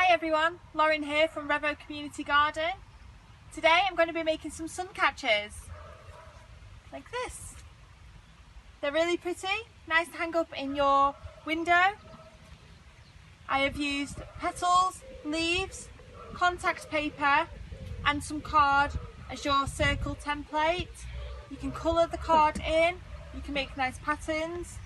Hi everyone, Lauren here from Revo Community Garden. Today I'm going to be making some sun catchers, like this. They're really pretty, nice to hang up in your window. I have used petals, leaves, contact paper and some card as your circle template. You can colour the card in, you can make nice patterns.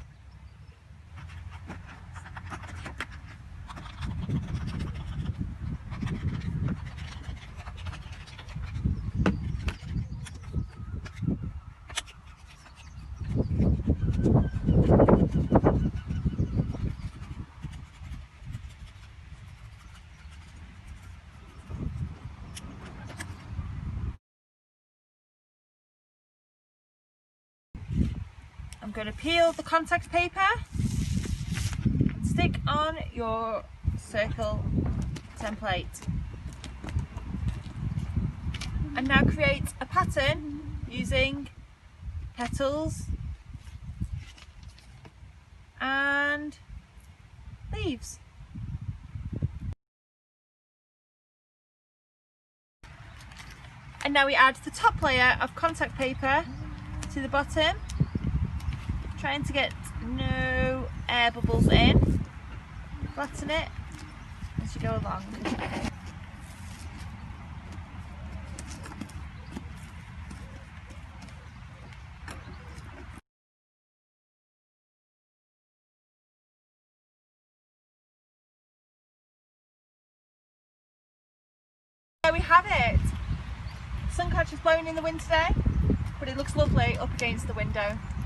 I'm going to peel the contact paper and stick on your circle template. And now create a pattern using petals and leaves. And now we add the top layer of contact paper to the bottom, trying to get no air bubbles in. Flatten it as you go along. There we have it. Sun catcher's blowing in the wind today, but it looks lovely up against the window.